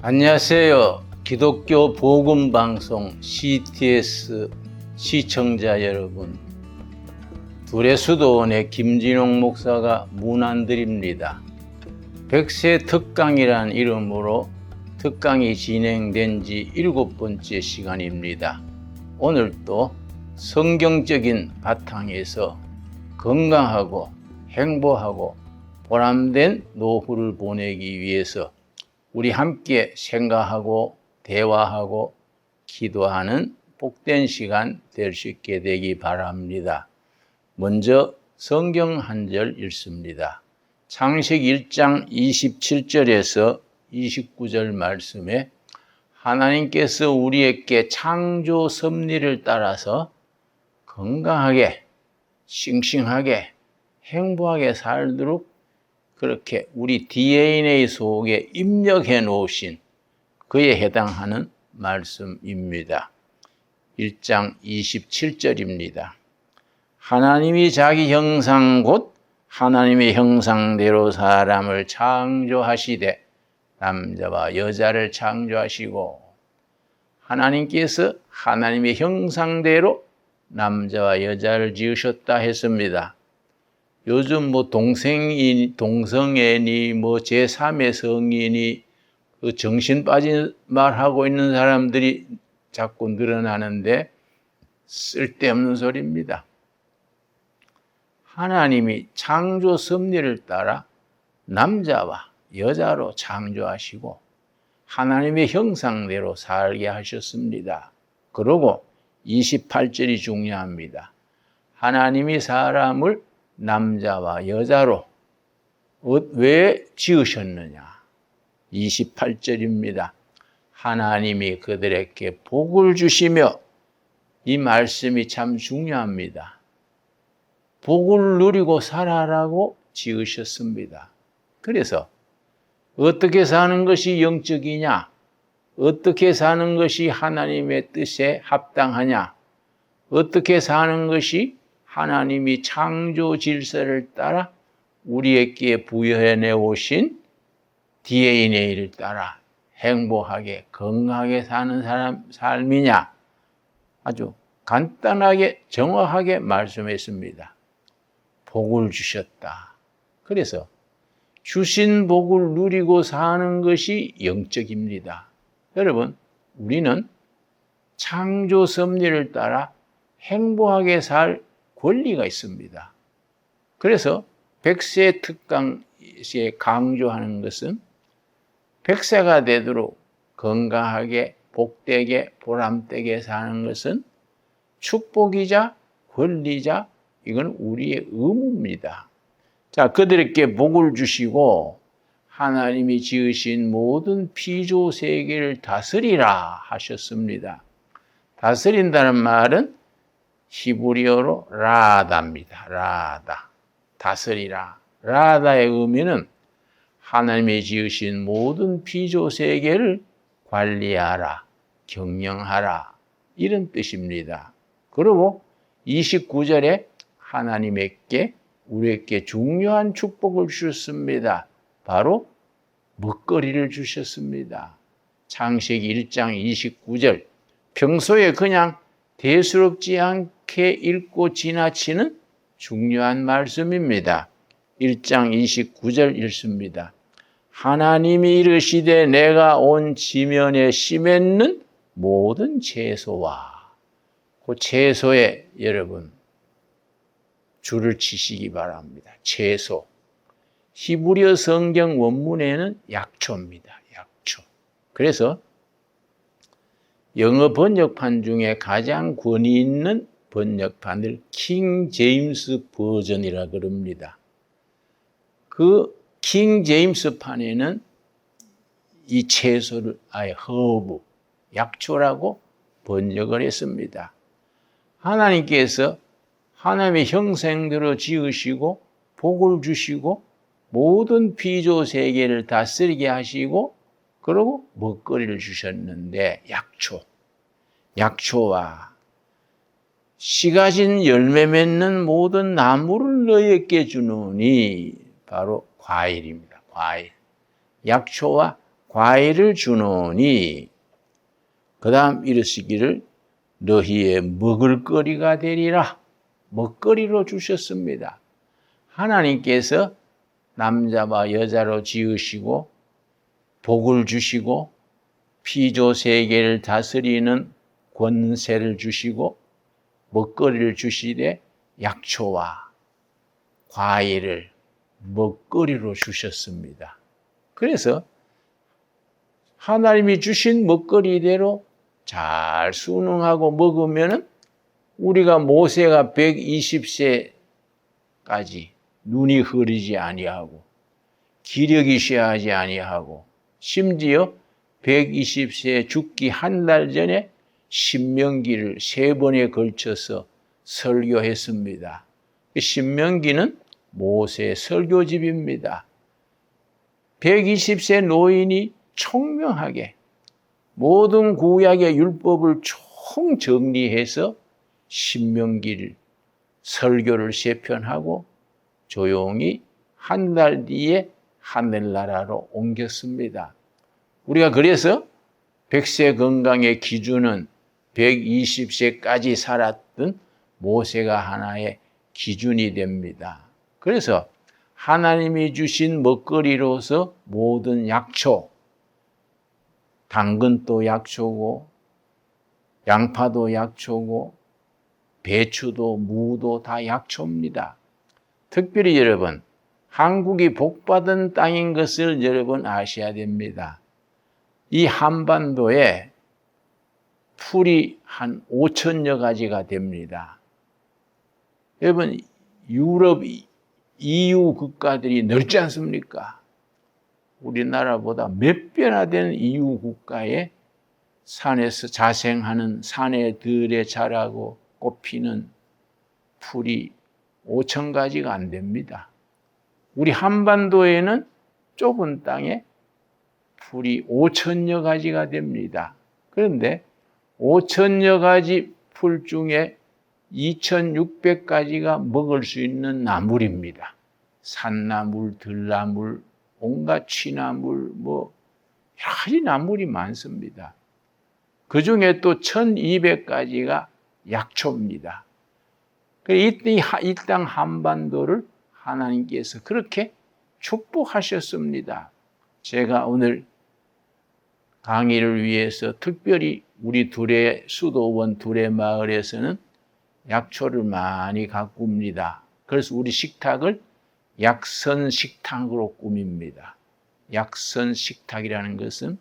안녕하세요. 기독교 복음방송 CTS 시청자 여러분, 두레수도원의 김진홍 목사가 문안드립니다. 백세 특강이란 이름으로 특강이 진행된 지 7번째 시간입니다. 오늘도 성경적인 바탕에서 건강하고 행복하고 보람된 노후를 보내기 위해서 우리 함께 생각하고 대화하고 기도하는 복된 시간 될 수 있게 되기 바랍니다. 먼저 성경 한 절 읽습니다. 창세기 1장 27절에서 29절 말씀에 하나님께서 우리에게 창조 섭리를 따라서 건강하게, 싱싱하게, 행복하게 살도록 그렇게 우리 DNA 속에 입력해 놓으신 그에 해당하는 말씀입니다. 1장 27절입니다. 하나님이 자기 형상 곧 하나님의 형상대로 사람을 창조하시되 남자와 여자를 창조하시고, 하나님께서 하나님의 형상대로 남자와 여자를 지으셨다 했습니다. 요즘 동성애니 제3의 성인이 정신 빠진 말하고 있는 사람들이 자꾸 늘어나는데 쓸데없는 소리입니다. 하나님이 창조 섭리를 따라 남자와 여자로 창조하시고 하나님의 형상대로 살게 하셨습니다. 그리고 28절이 중요합니다. 하나님이 사람을 남자와 여자로 왜 지으셨느냐? 28절입니다. 하나님이 그들에게 복을 주시며, 이 말씀이 참 중요합니다. 복을 누리고 살아라고 지으셨습니다. 그래서 어떻게 사는 것이 영적이냐? 어떻게 사는 것이 하나님의 뜻에 합당하냐? 어떻게 사는 것이 하나님이 창조 질서를 따라 우리에게 부여해 오신 DNA를 따라 행복하게 건강하게 사는 삶이냐? 아주 간단하게 정확하게 말씀했습니다. 복을 주셨다. 그래서 주신 복을 누리고 사는 것이 영적입니다. 여러분, 우리는 창조 섭리를 따라 행복하게 살 권리가 있습니다. 그래서 백세 특강에 강조하는 것은 백세가 되도록 건강하게 복되게 보람되게 사는 것은 축복이자 권리자, 이건 우리의 의무입니다. 자, 그들에게 복을 주시고 하나님이 지으신 모든 피조 세계를 다스리라 하셨습니다. 다스린다는 말은 히브리어로 라다입니다. 라다. 다스리라. 라다의 의미는 하나님이 지으신 모든 피조 세계를 관리하라, 경영하라, 이런 뜻입니다. 그리고 29절에 하나님께 우리에게 중요한 축복을 주셨습니다. 바로 먹거리를 주셨습니다. 창세기 1장 29절. 평소에 그냥 대수롭지 않게 읽고 지나치는 중요한 말씀입니다. 1장 29절 읽습니다. 하나님이 이르시되 내가 온 지면에 심했는 모든 채소와, 그 채소에 여러분 줄을 치시기 바랍니다. 채소. 히브리어 성경 원문에는 약초입니다. 약초. 그래서 영어 번역판 중에 가장 권위 있는 번역판을 킹 제임스 버전이라 그럽니다. 그 킹 제임스 판에는 이 채소를 아예 허브, 약초라고 번역을 했습니다. 하나님께서 하나님의 형상대로 지으시고 복을 주시고 모든 피조 세계를 다스리게 하시고 그리고 먹거리를 주셨는데 약초와 씨 가진 열매 맺는 모든 나무를 너희에게 주노니 바로 과일입니다. 과일. 약초와 과일을 주노니 그 다음 이르시기를 너희의 먹을거리가 되리라. 먹거리로 주셨습니다. 하나님께서 남자와 여자로 지으시고 복을 주시고 피조 세계를 다스리는 권세를 주시고 먹거리를 주시되 약초와 과일을 먹거리로 주셨습니다. 그래서 하나님이 주신 먹거리대로 잘 순응하고 먹으면 우리가 모세가 120세까지 눈이 흐리지 아니하고 기력이 쇠하지 아니하고 심지어 120세에 죽기 한 달 전에 신명기를 3번에 걸쳐서 설교했습니다. 신명기는 모세의 설교집입니다. 120세 노인이 총명하게 모든 구약의 율법을 총정리해서 신명기를 설교를 3편 조용히 한 달 뒤에 하늘나라로 옮겼습니다. 우리가 그래서 100세 건강의 기준은 120세까지 살았던 모세가 하나의 기준이 됩니다. 그래서 하나님이 주신 먹거리로서 모든 약초, 당근도 약초고 양파도 약초고 배추도 무도 다 약초입니다. 특별히 여러분, 한국이 복받은 땅인 것을 여러분 아셔야 됩니다. 이 한반도에 풀이 한 5천여 가지가 됩니다. 여러분, 유럽, EU 국가들이 넓지 않습니까? 우리나라보다 몇 배나 되는 EU 국가에 산에서 자생하는 산에들에 자라고 꽃피는 풀이 5천 가지가 안 됩니다. 우리 한반도에는 좁은 땅에 풀이 5천여 가지가 됩니다. 그런데 5천여 가지 풀 중에 2,600가지가 먹을 수 있는 나물입니다. 산나물, 들나물, 온갖 취나물, 여러 가지 나물이 많습니다. 그 중에 또 1,200가지가 약초입니다. 이 땅 한반도를 하나님께서 그렇게 축복하셨습니다. 제가 오늘 강의를 위해서 특별히 우리 수도원 둘의 마을에서는 약초를 많이 가꿉니다. 그래서 우리 식탁을 약선식탁으로 꾸밉니다. 약선식탁이라는 것은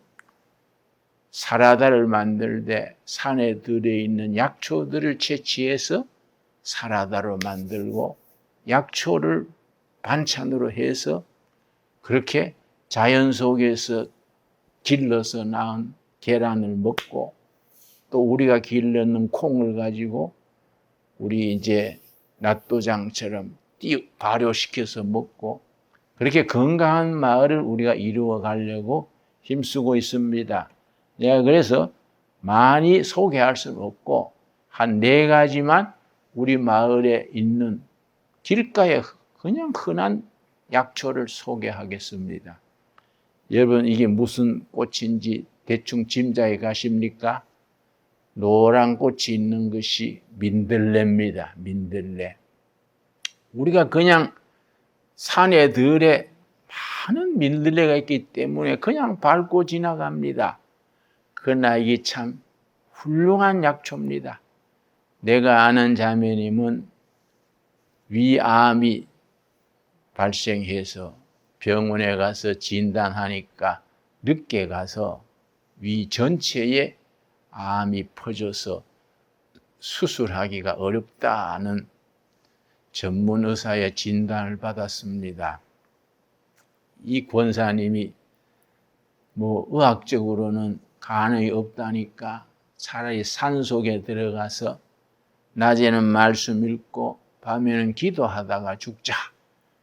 사라다를 만들 때 산에 들어있는 약초들을 채취해서 사라다로 만들고 약초를 반찬으로 해서 그렇게 자연 속에서 길러서 낳은 계란을 먹고 또 우리가 길러는 콩을 가지고 우리 이제 낫도장처럼 발효시켜서 먹고 그렇게 건강한 마을을 우리가 이루어 가려고 힘쓰고 있습니다. 내가 그래서 많이 소개할 수는 없고 한 4가지만 우리 마을에 있는 길가에 그냥 흔한 약초를 소개하겠습니다. 여러분 이게 무슨 꽃인지 대충 짐작해 가십니까? 노란 꽃이 있는 것이 민들레입니다. 민들레. 우리가 그냥 산에 들에 많은 민들레가 있기 때문에 그냥 밟고 지나갑니다. 그러나 이게 참 훌륭한 약초입니다. 내가 아는 자매님은 위암이 발생해서 병원에 가서 진단하니까 늦게 가서 위 전체에 암이 퍼져서 수술하기가 어렵다는 전문 의사의 진단을 받았습니다. 이 권사님이 의학적으로는 가능이 없다니까 차라리 산속에 들어가서 낮에는 말씀 읽고 밤에는 기도하다가 죽자.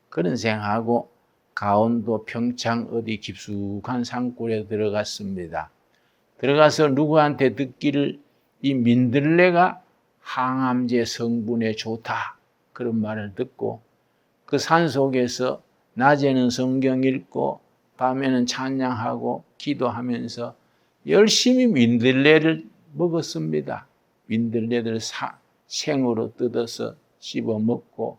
그런 생각하고 강원도 평창 어디 깊숙한 산골에 들어갔습니다. 들어가서 누구한테 듣기를 이 민들레가 항암제 성분에 좋다. 그런 말을 듣고 그 산속에서 낮에는 성경 읽고 밤에는 찬양하고 기도하면서 열심히 민들레를 먹었습니다. 민들레를 생으로 뜯어서 씹어 먹고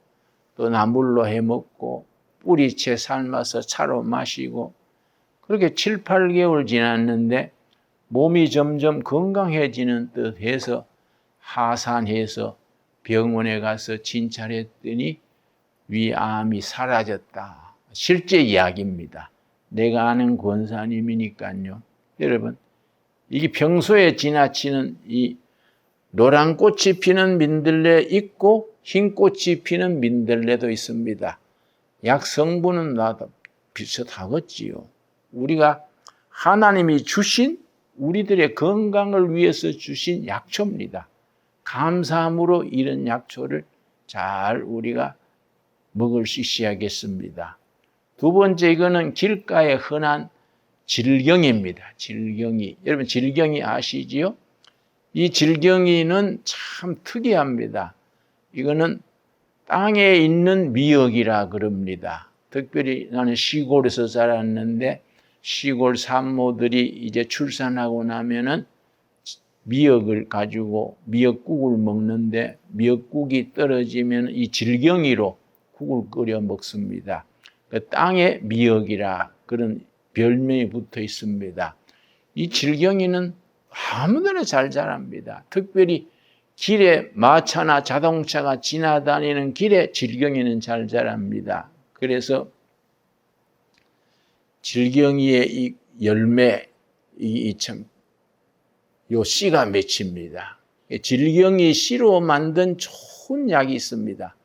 또 나물로 해 먹고 뿌리채 삶아서 차로 마시고 그렇게 7, 8개월 지났는데 몸이 점점 건강해지는 듯 해서 하산해서 병원에 가서 진찰했더니 위암이 사라졌다. 실제 이야기입니다. 내가 아는 권사님이니까요. 여러분, 이게 평소에 지나치는 이 노란 꽃이 피는 민들레 있고 흰 꽃이 피는 민들레도 있습니다. 약 성분은 나도 비슷하겠지요. 우리가 하나님이 주신 우리들의 건강을 위해서 주신 약초입니다. 감사함으로 이런 약초를 잘 우리가 먹을 수 있어야겠습니다. 두 번째, 이거는 길가에 흔한 질경입니다. 질경이. 여러분, 질경이 아시지요? 이 질경이는 참 특이합니다. 이거는 땅에 있는 미역이라 그럽니다. 특별히 나는 시골에서 자랐는데 시골 산모들이 이제 출산하고 나면은 미역을 가지고 미역국을 먹는데 미역국이 떨어지면 이 질경이로 국을 끓여 먹습니다. 그 땅에 미역이라 그런 별명이 붙어 있습니다. 이 질경이는 아무데나 잘 자랍니다. 특별히 길에 마차나 자동차가 지나다니는 길에 질경이는 잘 자랍니다. 그래서 질경이의 이 열매, 요 씨가 맺힙니다. 질경이 씨로 만든 좋은 약이 있습니다.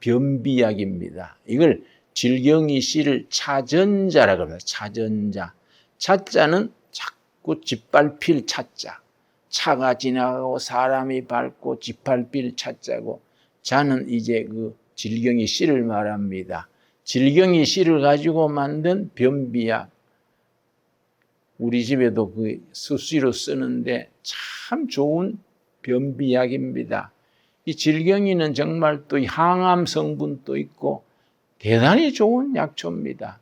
변비약입니다. 이걸 질경이 씨를 차전자라고 합니다. 차전자. 차자는 자꾸 짓밟힐 차자. 차가 지나가고 사람이 밟고 짓밟힐 차자고, 자는 이제 그 질경이 씨를 말합니다. 질경이 씨를 가지고 만든 변비약. 우리 집에도 그 수시로 쓰는데 참 좋은 변비약입니다. 이 질경이는 정말 또 항암 성분도 있고 대단히 좋은 약초입니다.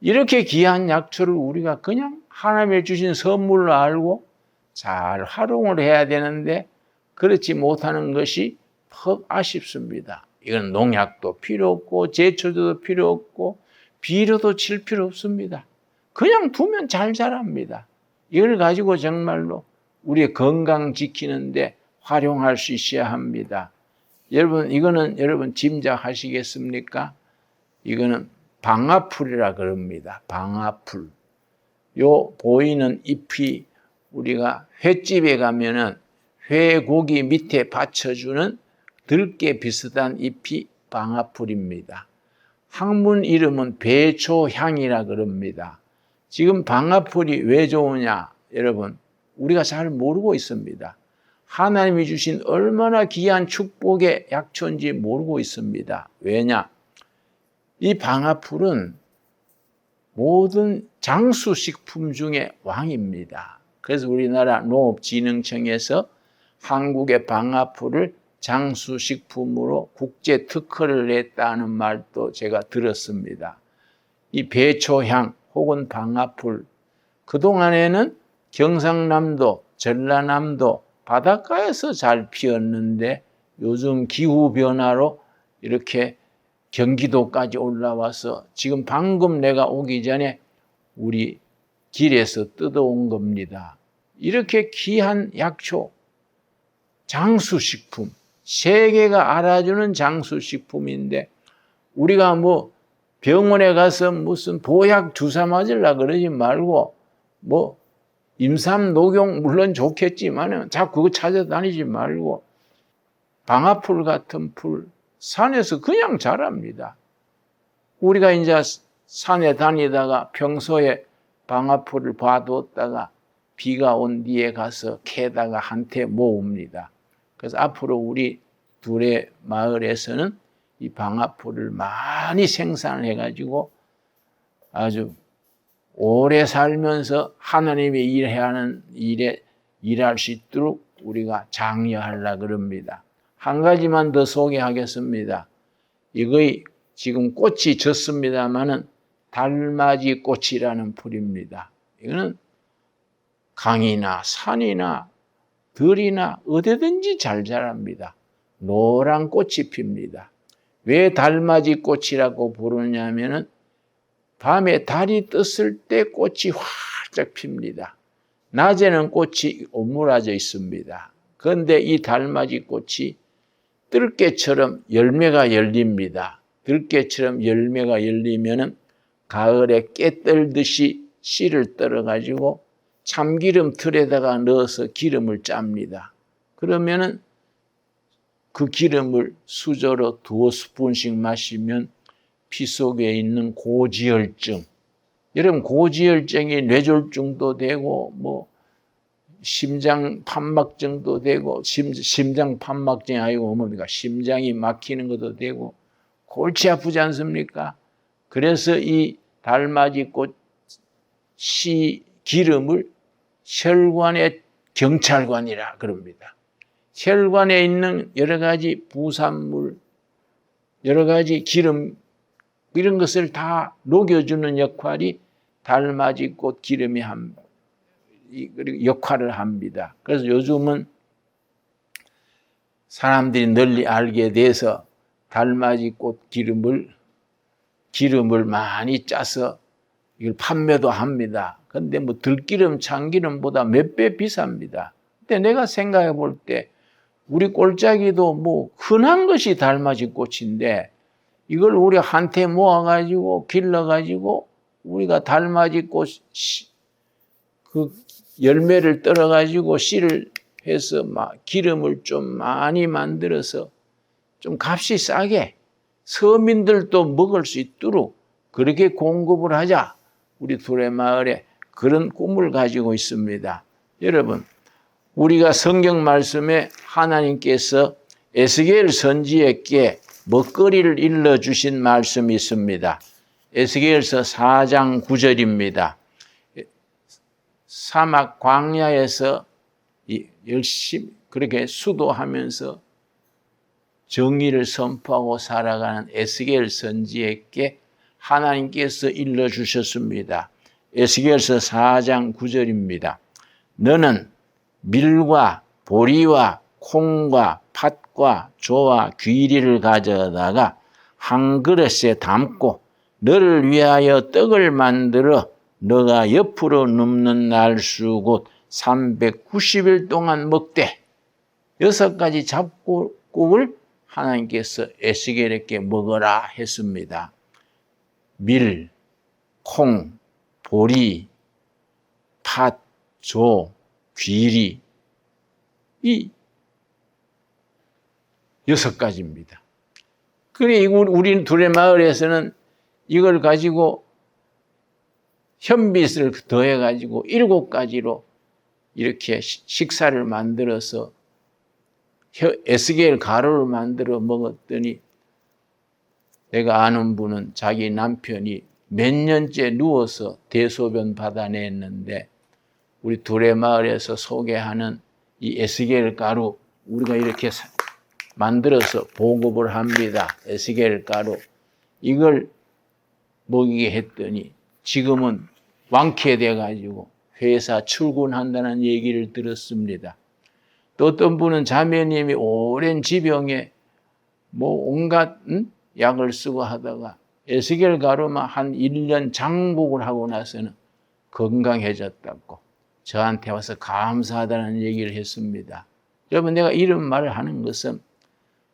이렇게 귀한 약초를 우리가 그냥 하나님이 주신 선물로 알고 잘 활용을 해야 되는데 그렇지 못하는 것이 퍽 아쉽습니다. 이건 농약도 필요 없고 제초도 필요 없고 비료도 칠 필요 없습니다. 그냥 두면 잘 자랍니다. 이걸 가지고 정말로 우리의 건강 지키는데 활용할 수 있어야 합니다. 여러분, 이거는 여러분 짐작하시겠습니까? 이거는 방아풀이라 그럽니다. 방아풀. 요 보이는 잎이 우리가 횟집에 가면은 회고기 밑에 받쳐주는 들깨 비슷한 잎이 방아풀입니다. 학문 이름은 배초향이라 그럽니다. 지금 방아풀이 왜 좋으냐? 여러분, 우리가 잘 모르고 있습니다. 하나님이 주신 얼마나 귀한 축복의 약초인지 모르고 있습니다. 왜냐? 이 방아풀은 모든 장수식품 중에 왕입니다. 그래서 우리나라 농업진흥청에서 한국의 방아풀을 장수식품으로 국제 특허를 냈다는 말도 제가 들었습니다. 이 배초향 혹은 방아풀, 그동안에는 경상남도, 전라남도 바닷가에서 잘 피었는데 요즘 기후변화로 이렇게 경기도까지 올라와서 지금 방금 내가 오기 전에 우리 길에서 뜯어온 겁니다. 이렇게 귀한 약초, 장수식품, 세계가 알아주는 장수식품인데 우리가 뭐 병원에 가서 무슨 보약 주사 맞으려 그러지 말고 뭐 임삼 녹용 물론 좋겠지만 자꾸 그거 찾아다니지 말고 방아풀 같은 풀 산에서 그냥 자랍니다. 우리가 이제 산에 다니다가 평소에 방아풀을 봐뒀다가 비가 온 뒤에 가서 캐다가 한테 모읍니다. 그래서 앞으로 우리 둘의 마을에서는 이 방아풀을 많이 생산해가지고 아주 오래 살면서 하나님의 일해야 하는 일에 일할 수 있도록 우리가 장려하려고 그럽니다. 한 가지만 더 소개하겠습니다. 이거의 지금 꽃이 졌습니다마는 달맞이 꽃이라는 풀입니다. 이거는 강이나 산이나 들이나 어디든지 잘 자랍니다. 노란 꽃이 핍니다. 왜 달맞이 꽃이라고 부르냐면은 밤에 달이 떴을 때 꽃이 활짝 핍니다. 낮에는 꽃이 오므라져 있습니다. 그런데 이 달맞이 꽃이 들깨처럼 열매가 열립니다. 들깨처럼 열매가 열리면은 가을에 깨 떨듯이 씨를 떨어가지고 참기름 틀에다가 넣어서 기름을 짭니다. 그러면은 그 기름을 수저로 2스푼씩 마시면 피 속에 있는 고지혈증, 여러분 고지혈증이 뇌졸중도 되고 뭐 심장 판막증도 되고 심장 판막증이 아니고 뭡니까? 심장이 막히는 것도 되고 골치 아프지 않습니까? 그래서 이 달맞이꽃 씨 기름을 혈관의 경찰관이라 그럽니다. 혈관에 있는 여러 가지 부산물, 여러 가지 기름 이런 것을 다 녹여주는 역할이 달맞이꽃 기름이 역할을 합니다. 그래서 요즘은 사람들이 널리 알게 돼서 달맞이꽃 기름을 많이 짜서 이걸 판매도 합니다. 근데 뭐 들기름, 참기름보다 몇 배 비쌉니다. 근데 내가 생각해 볼 때 우리 꼴짜기도 뭐 흔한 것이 달맞이꽃인데 이걸 우리 한테 모아가지고 길러가지고 우리가 달맞이꽃 그 열매를 떨어가지고 씨를 해서 막 기름을 좀 많이 만들어서 좀 값이 싸게 서민들도 먹을 수 있도록 그렇게 공급을 하자. 우리 두레마을에 그런 꿈을 가지고 있습니다. 여러분, 우리가 성경 말씀에 하나님께서 에스겔 선지에게 먹거리를 일러주신 말씀이 있습니다. 에스겔서 4장 9절입니다. 사막 광야에서 열심히 그렇게 수도하면서 정의를 선포하고 살아가는 에스겔 선지에게 하나님께서 일러주셨습니다. 에스겔서 4장 9절입니다. 너는 밀과 보리와 콩과 팥과 조와 귀리를 가져다가 한 그릇에 담고 너를 위하여 떡을 만들어 너가 옆으로 눕는 날 수 곧 390일 동안 먹되 6가지 잡곡을 하나님께서 에스겔에게 먹어라 했습니다. 밀, 콩, 보리, 팥, 조, 귀리 이 6가지입니다. 그래 우리 두레마을에서는 이걸 가지고 현빛을 더해가지고 7가지로 이렇게 식사를 만들어서 에스겔 가루를 만들어 먹었더니 내가 아는 분은 자기 남편이 몇 년째 누워서 대소변 받아냈는데 우리 두레마을에서 소개하는 이 에스겔 가루 우리가 이렇게 만들어서 보급을 합니다. 에스겔 가루 이걸 먹이게 했더니 지금은 완쾌돼 가지고 회사 출근한다는 얘기를 들었습니다. 또 어떤 분은 자매님이 오랜 지병에 뭐 온갖 약을 쓰고 하다가 에스겔 가루만 한 1년 장복을 하고 나서는 건강해졌다고 저한테 와서 감사하다는 얘기를 했습니다. 여러분 내가 이런 말을 하는 것은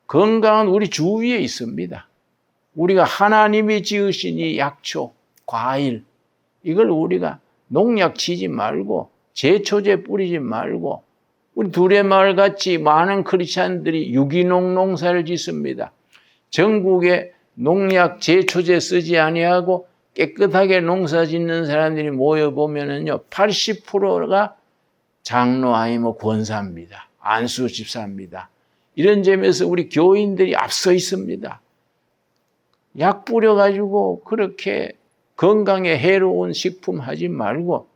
건강은 우리 주위에 있습니다. 우리가 하나님이 지으신 이 약초, 과일 이걸 우리가 농약 치지 말고 제초제 뿌리지 말고 우리 두레마을 같이 많은 크리스찬들이 유기농 농사를 짓습니다. 전국에 농약 제초제 쓰지 아니하고 깨끗하게 농사 짓는 사람들이 모여보면은요 80%가 장로 아니면 권사입니다. 안수 집사입니다. 이런 점에서 우리 교인들이 앞서 있습니다. 약 뿌려가지고 그렇게 건강에 해로운 식품 하지 말고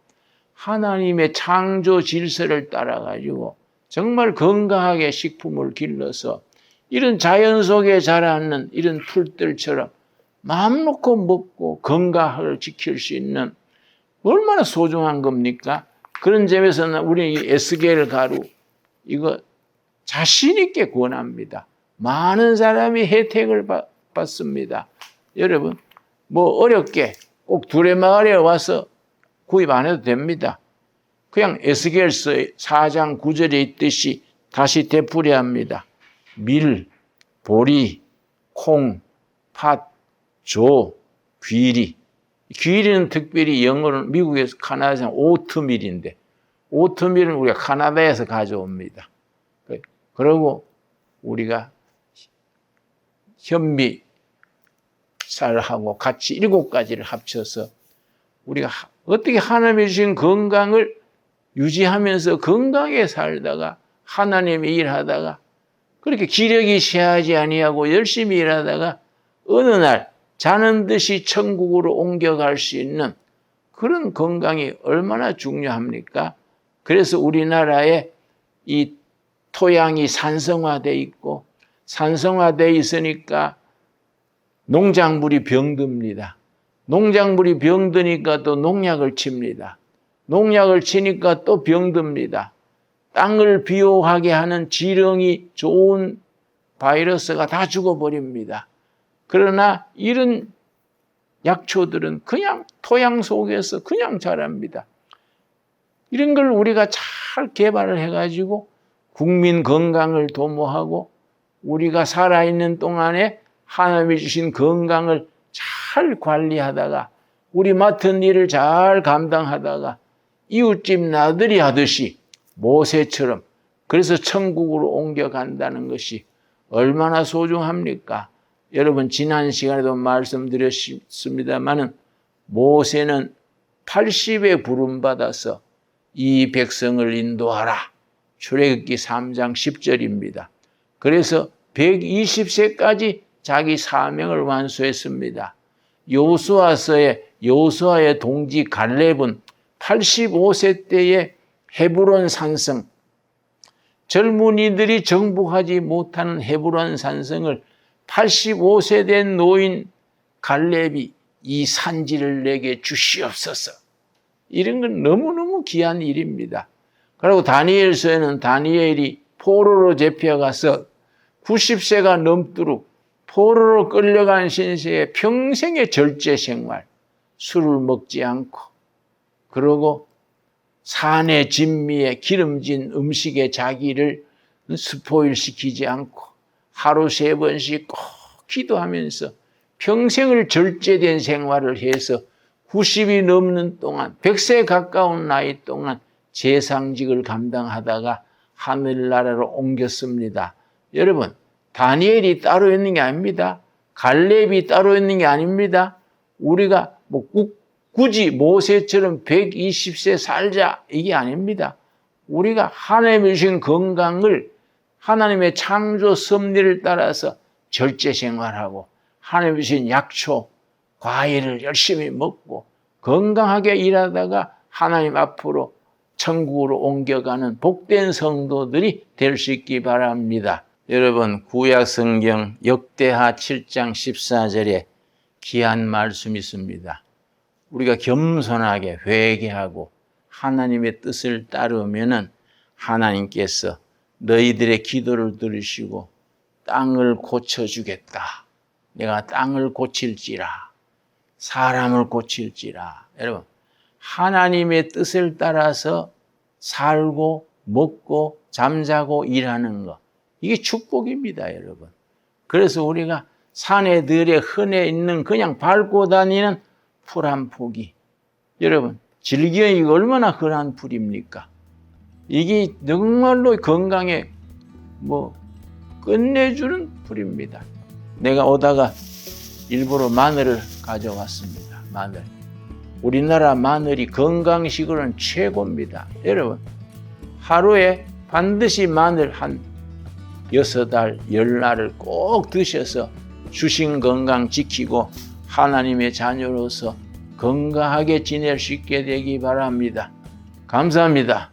하나님의 창조 질서를 따라가지고 정말 건강하게 식품을 길러서 이런 자연 속에 자라는 이런 풀들처럼 마음 놓고 먹고 건강을 지킬 수 있는 얼마나 소중한 겁니까? 그런 점에서는 우리 에스겔 가루 이거 자신 있게 권합니다. 많은 사람이 혜택을 받습니다. 여러분 뭐 어렵게 꼭 두레마을에 와서 구입 안 해도 됩니다. 그냥 에스겔서 4장 9절에 있듯이 다시 되풀이합니다. 밀, 보리, 콩, 팥, 조, 귀리. 귀리는 특별히 영어로는 미국에서 카나다에서 오트밀인데 오트밀은 우리가 카나다에서 가져옵니다. 그리고 우리가 현미쌀하고 같이 7가지를 합쳐서 우리가 어떻게 하나님이 주신 건강을 유지하면서 건강하게 살다가 하나님의 일하다가 그렇게 기력이 쇠하지 아니하고 열심히 일하다가 어느 날 자는 듯이 천국으로 옮겨갈 수 있는 그런 건강이 얼마나 중요합니까? 그래서 우리나라에 이 토양이 산성화되어 있고 산성화되어 있으니까 농작물이 병듭니다. 농작물이 병드니까 또 농약을 칩니다. 농약을 치니까 또 병듭니다. 땅을 비옥하게 하는 지렁이 좋은 바이러스가 다 죽어버립니다. 그러나 이런 약초들은 그냥 토양 속에서 그냥 자랍니다. 이런 걸 우리가 잘 개발을 해가지고 국민 건강을 도모하고 우리가 살아있는 동안에 하나님이 주신 건강을 잘 관리하다가 우리 맡은 일을 잘 감당하다가 이웃집 나들이 하듯이 모세처럼 그래서 천국으로 옮겨간다는 것이 얼마나 소중합니까? 여러분 지난 시간에도 말씀드렸습니다마는 모세는 80에 부름받아서 이 백성을 인도하라. 출애굽기 3장 10절입니다. 그래서 120세까지 자기 사명을 완수했습니다. 여호수아의 동지 갈렙은 85세 때에 헤브론 산성, 젊은이들이 정복하지 못하는 헤브론 산성을 85세 된 노인 갈렙이 이 산지를 내게 주시옵소서. 이런 건 너무너무 귀한 일입니다. 그리고 다니엘서에는 다니엘이 포로로 잡혀가서 90세가 넘도록 포로로 끌려간 신세에 평생의 절제 생활, 술을 먹지 않고 그리고 산의 진미에 기름진 음식에 자기를 스포일시키지 않고 하루 3번씩 꼭 기도하면서 평생을 절제된 생활을 해서 90이 넘는 동안 100세 가까운 나이 동안 제상직을 감당하다가 하늘나라로 옮겼습니다. 여러분 다니엘이 따로 있는 게 아닙니다. 갈렙이 따로 있는 게 아닙니다. 우리가 굳이 모세처럼 120세 살자 이게 아닙니다. 우리가 하나님이 주신 건강을 하나님의 창조 섭리를 따라서 절제 생활하고 하나님이 주신 약초, 과일을 열심히 먹고 건강하게 일하다가 하나님 앞으로 천국으로 옮겨가는 복된 성도들이 될 수 있기 바랍니다. 여러분 구약성경 역대하 7장 14절에 귀한 말씀이 있습니다. 우리가 겸손하게 회개하고 하나님의 뜻을 따르면은 하나님께서 너희들의 기도를 들으시고 땅을 고쳐주겠다. 내가 땅을 고칠지라 사람을 고칠지라. 여러분 하나님의 뜻을 따라서 살고 먹고 잠자고 일하는 것 이게 축복입니다. 여러분. 그래서 우리가 산에 들에 흔해 있는 그냥 밟고 다니는 풀 한 포기. 여러분 질기가 얼마나 흔한 풀입니까? 이게 정말로 건강에 끝내주는 풀입니다. 내가 오다가 일부러 마늘을 가져왔습니다. 마늘. 우리나라 마늘이 건강식으로는 최고입니다. 여러분 하루에 반드시 마늘 한 6알, 10알을 꼭 드셔서 주신 건강 지키고 하나님의 자녀로서 건강하게 지낼 수 있게 되기 바랍니다. 감사합니다.